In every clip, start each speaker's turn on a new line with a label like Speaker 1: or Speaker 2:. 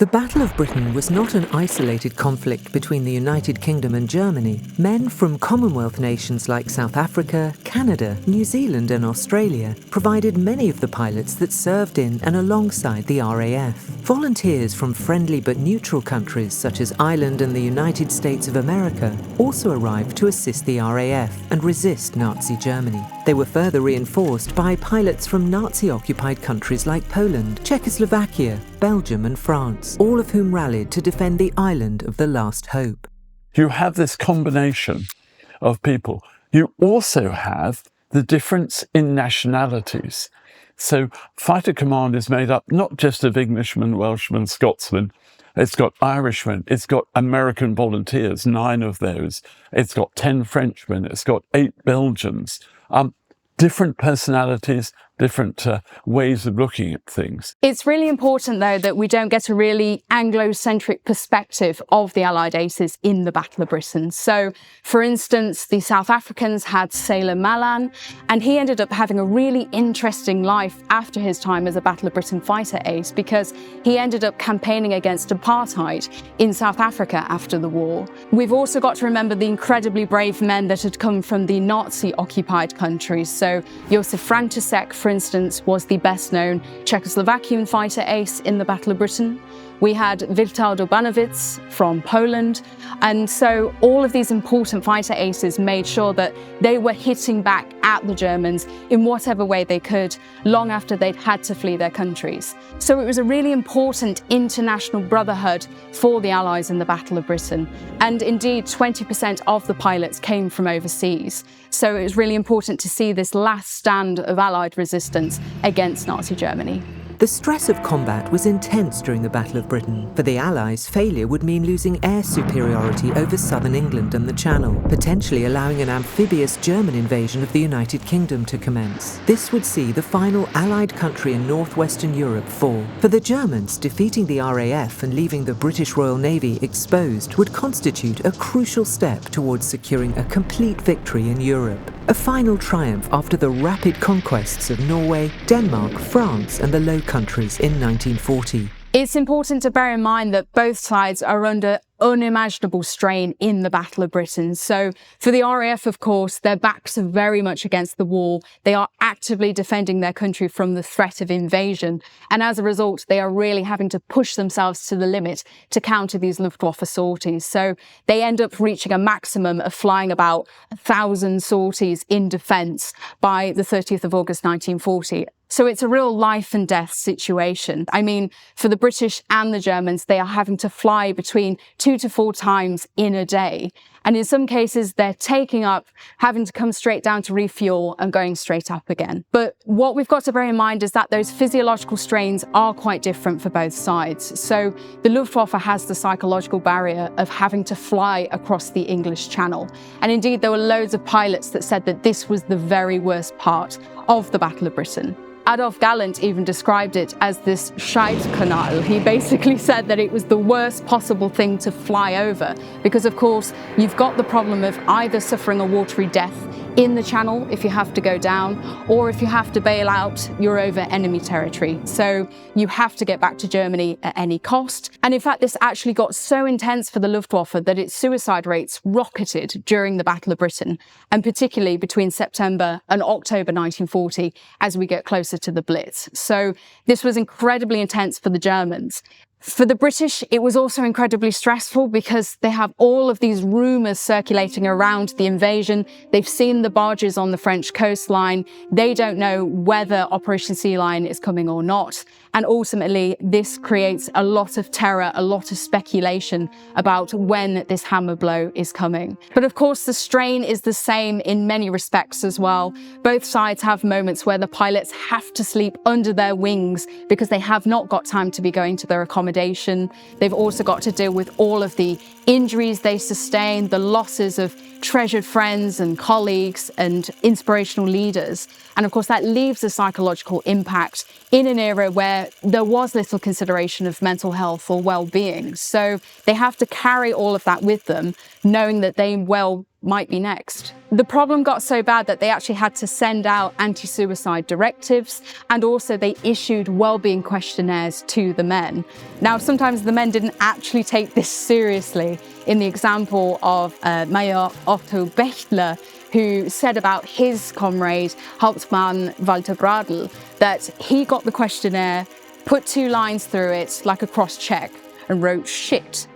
Speaker 1: The Battle of Britain was not an isolated conflict between the United Kingdom and Germany. Men from Commonwealth nations like South Africa, Canada, New Zealand and Australia provided many of the pilots that served in and alongside the RAF. Volunteers from friendly but neutral countries such as Ireland and the United States of America also arrived to assist the RAF and resist Nazi Germany. They were further reinforced by pilots from Nazi-occupied countries like Poland, Czechoslovakia, Belgium and France, all of whom rallied to defend the island of the last hope.
Speaker 2: You have this combination of people. You also have the difference in nationalities. So Fighter Command is made up not just of Englishmen, Welshmen, Scotsmen. It's got Irishmen, it's got American volunteers, 9 of those. It's got 10 Frenchmen, it's got 8 Belgians. Different personalities, different ways of looking at things.
Speaker 3: It's really important, though, that we don't get a really Anglo-centric perspective of the Allied aces in the Battle of Britain. So, for instance, the South Africans had Sailor Malan, and he ended up having a really interesting life after his time as a Battle of Britain fighter ace, because he ended up campaigning against apartheid in South Africa after the war. We've also got to remember the incredibly brave men that had come from the Nazi-occupied countries. So, Josef František, for instance, was the best-known Czechoslovakian fighter ace in the Battle of Britain. We had Vital Dobanovic from Poland. And so all of these important fighter aces made sure that they were hitting back at the Germans in whatever way they could, long after they'd had to flee their countries. So it was a really important international brotherhood for the Allies in the Battle of Britain. And indeed, 20% of the pilots came from overseas. So it was really important to see this last stand of Allied resistance against Nazi Germany.
Speaker 1: The stress of combat was intense during the Battle of Britain. For the Allies, failure would mean losing air superiority over southern England and the Channel, potentially allowing an amphibious German invasion of the United Kingdom to commence. This would see the final Allied country in northwestern Europe fall. For the Germans, defeating the RAF and leaving the British Royal Navy exposed would constitute a crucial step towards securing a complete victory in Europe. A final triumph after the rapid conquests of Norway, Denmark, France and the Low Countries in 1940.
Speaker 3: It's important to bear in mind that both sides are under unimaginable strain in the Battle of Britain. So for the RAF, of course, their backs are very much against the wall. They are actively defending their country from the threat of invasion. And as a result, they are really having to push themselves to the limit to counter these Luftwaffe sorties. So they end up reaching a maximum of flying about 1,000 sorties in defence by the 30th of August 1940. So it's a real life and death situation. I mean, for the British and the Germans, they are having to fly between 2 to 4 times in a day. And in some cases, they're taking up, having to come straight down to refuel and going straight up again. But what we've got to bear in mind is that those physiological strains are quite different for both sides. So the Luftwaffe has the psychological barrier of having to fly across the English Channel. And indeed, there were loads of pilots that said that this was the very worst part of the Battle of Britain. Adolf Galland even described it as this Scheitkanal. He basically said that it was the worst possible thing to fly over because, of course, you've got the problem of either suffering a watery death in the Channel if you have to go down, or if you have to bail out, you're over enemy territory. So you have to get back to Germany at any cost. And in fact, this actually got so intense for the Luftwaffe that its suicide rates rocketed during the Battle of Britain, and particularly between September and October 1940 as we get closer to the Blitz. So this was incredibly intense for the Germans. For the British, it was also incredibly stressful because they have all of these rumours circulating around the invasion. They've seen the barges on the French coastline. They don't know whether Operation Sea Lion is coming or not. And ultimately, this creates a lot of terror, a lot of speculation about when this hammer blow is coming. But of course, the strain is the same in many respects as well. Both sides have moments where the pilots have to sleep under their wings because they have not got time to be going to their accommodation. They've also got to deal with all of the injuries they sustain, the losses of treasured friends and colleagues and inspirational leaders. And of course, that leaves a psychological impact in an era where where there was little consideration of mental health or well-being. So they have to carry all of that with them, knowing that they, might be next. The problem got so bad that they actually had to send out anti-suicide directives, and also they issued well-being questionnaires to the men. Now, sometimes the men didn't actually take this seriously. In the example of Major Otto Bechtler, who said about his comrade, Hauptmann Walter Bradl, that he got the questionnaire, put 2 lines through it like a cross-check, and wrote shit.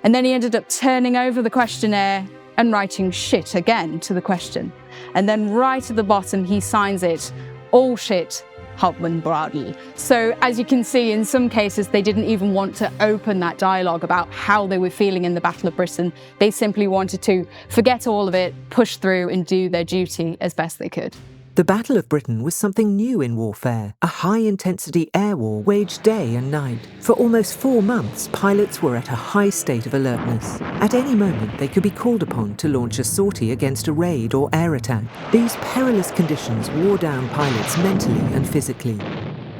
Speaker 3: And then he ended up turning over the questionnaire and writing shit again to the question. And then right at the bottom, he signs it, all shit, Hauptmann Bradl. So as you can see, in some cases, they didn't even want to open that dialogue about how they were feeling in the Battle of Britain. They simply wanted to forget all of it, push through and do their duty as best they could.
Speaker 1: The Battle of Britain was something new in warfare, a high-intensity air war waged day and night. For almost 4 months, pilots were at a high state of alertness. At any moment, they could be called upon to launch a sortie against a raid or air attack. These perilous conditions wore down pilots mentally and physically.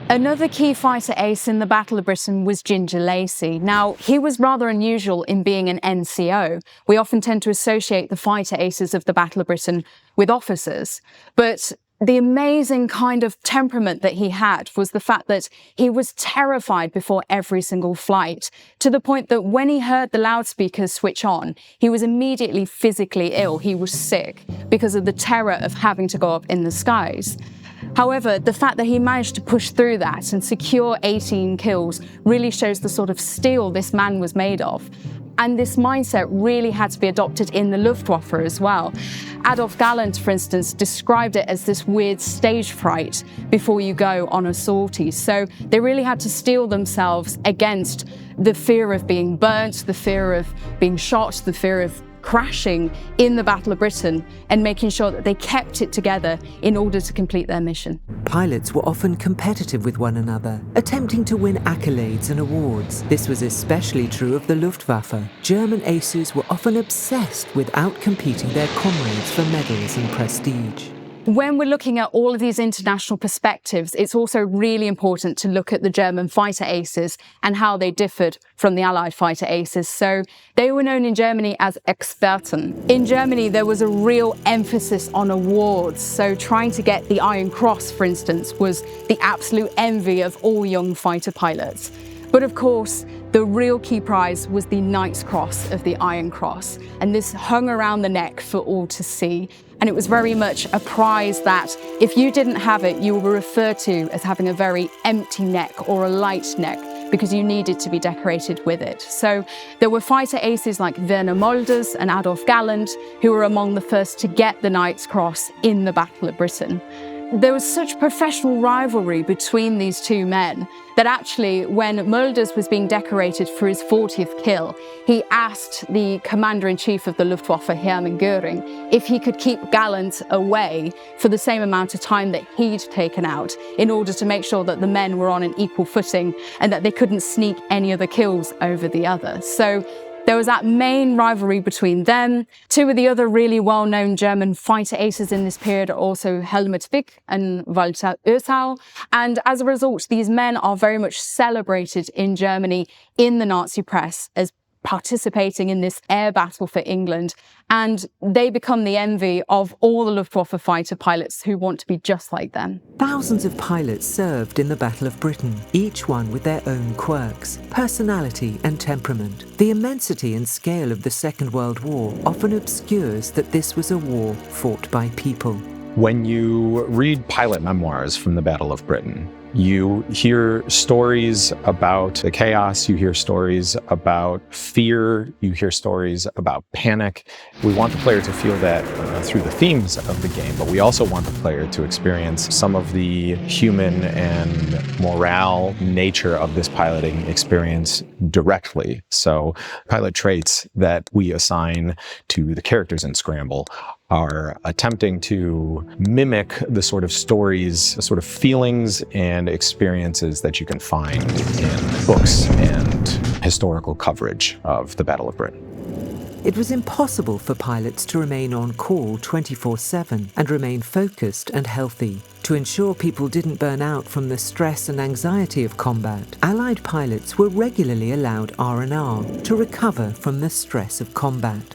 Speaker 3: Another key fighter ace in the Battle of Britain was Ginger Lacey. Now, he was rather unusual in being an NCO. We often tend to associate the fighter aces of the Battle of Britain with officers, but the amazing kind of temperament that he had was the fact that he was terrified before every single flight, to the point that when he heard the loudspeakers switch on, he was immediately physically ill. He was sick because of the terror of having to go up in the skies. However, the fact that he managed to push through that and secure 18 kills really shows the sort of steel this man was made of. And this mindset really had to be adopted in the Luftwaffe as well. Adolf Galland, for instance, described it as this weird stage fright before you go on a sortie. So they really had to steel themselves against the fear of being burnt, the fear of being shot, the fear of crashing in the Battle of Britain, and making sure that they kept it together in order to complete their mission.
Speaker 1: Pilots were often competitive with one another, attempting to win accolades and awards. This was especially true of the Luftwaffe. German aces were often obsessed with outcompeting their comrades for medals and prestige.
Speaker 3: When we're looking at all of these international perspectives, it's also really important to look at the German fighter aces and how they differed from the Allied fighter aces. So they were known in Germany as Experten. In Germany, there was a real emphasis on awards. So trying to get the Iron Cross, for instance, was the absolute envy of all young fighter pilots. But of course, the real key prize was the Knight's Cross of the Iron Cross, and this hung around the neck for all to see. And it was very much a prize that, if you didn't have it, you were referred to as having a very empty neck or a light neck, because you needed to be decorated with it. So there were fighter aces like Werner Molders and Adolf Galland, who were among the first to get the Knight's Cross in the Battle of Britain. There was such professional rivalry between these two men that actually, when Molders was being decorated for his 40th kill, he asked the Commander-in-Chief of the Luftwaffe, Hermann Göring, if he could keep Galland away for the same amount of time that he'd taken out, in order to make sure that the men were on an equal footing and that they couldn't sneak any other kills over the other. So there was that main rivalry between them. Two of the other really well-known German fighter aces in this period are also Helmut Wick and Walter Oesau. And as a result, these men are very much celebrated in Germany in the Nazi press as participating in this air battle for England. And they become the envy of all the Luftwaffe fighter pilots who want to be just like them.
Speaker 1: Thousands of pilots served in the Battle of Britain, each one with their own quirks, personality and temperament. The immensity and scale of the Second World War often obscures that this was a war fought by people.
Speaker 4: When you read pilot memoirs from the Battle of Britain, you hear stories about the chaos, you hear stories about fear, you hear stories about panic. We want the player to feel that through the themes of the game, but we also want the player to experience some of the human and morale nature of this piloting experience directly. So pilot traits that we assign to the characters in Scramble are attempting to mimic the sort of stories, the sort of feelings and experiences that you can find in books and historical coverage of the Battle of Britain.
Speaker 1: It was impossible for pilots to remain on call 24/7 and remain focused and healthy. To ensure people didn't burn out from the stress and anxiety of combat, Allied pilots were regularly allowed R&R to recover from the stress of combat.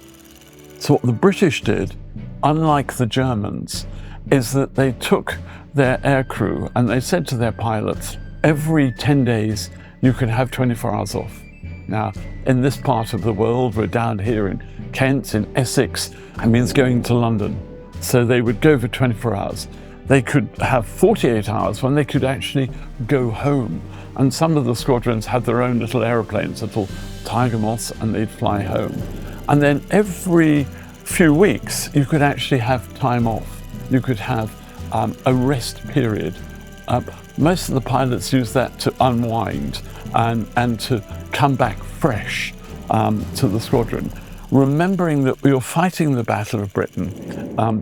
Speaker 2: So what the British did, unlike the Germans, is that they took their aircrew and they said to their pilots, every 10 days you can have 24 hours off. Now, in this part of the world, we're down here in Kent, in Essex, it means going to London. So they would go for 24 hours. They could have 48 hours when they could actually go home. And some of the squadrons had their own little aeroplanes, little Tiger Moths, and they'd fly home. And then every few weeks, you could actually have time off. You could have a rest period. Most of the pilots use that to unwind and to come back fresh to the squadron. Remembering that we were fighting the Battle of Britain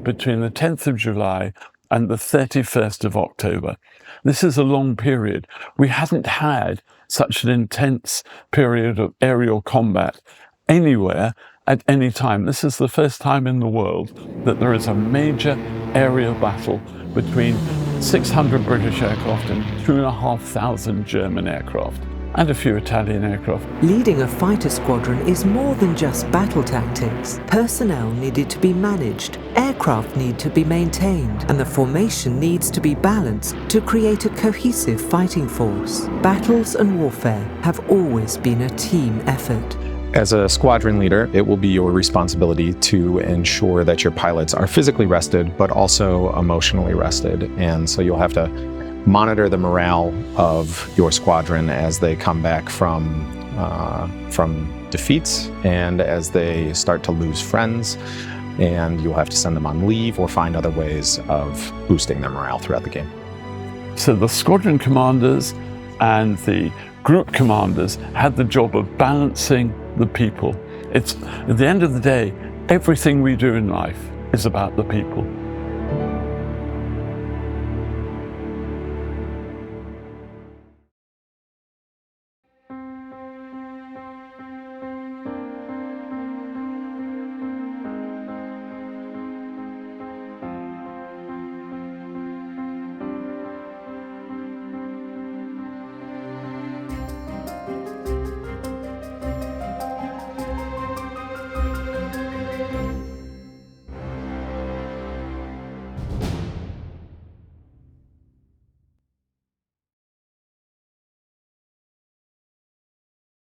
Speaker 2: between the 10th of July and the 31st of October. This is a long period. We hadn't had such an intense period of aerial combat anywhere at any time. This is the first time in the world that there is a major aerial battle between 600 British aircraft and 2,500 German aircraft, and a few Italian aircraft.
Speaker 1: Leading a fighter squadron is more than just battle tactics. Personnel needed to be managed, aircraft need to be maintained, and the formation needs to be balanced to create a cohesive fighting force. Battles and warfare have always been a team effort.
Speaker 4: As a squadron leader, it will be your responsibility to ensure that your pilots are physically rested, but also emotionally rested. And so you'll have to monitor the morale of your squadron as they come back from defeats and as they start to lose friends. And you'll have to send them on leave or find other ways of boosting their morale throughout the game.
Speaker 2: So the squadron commanders and the group commanders had the job of balancing the people. It's, at the end of the day, everything we do in life is about the people.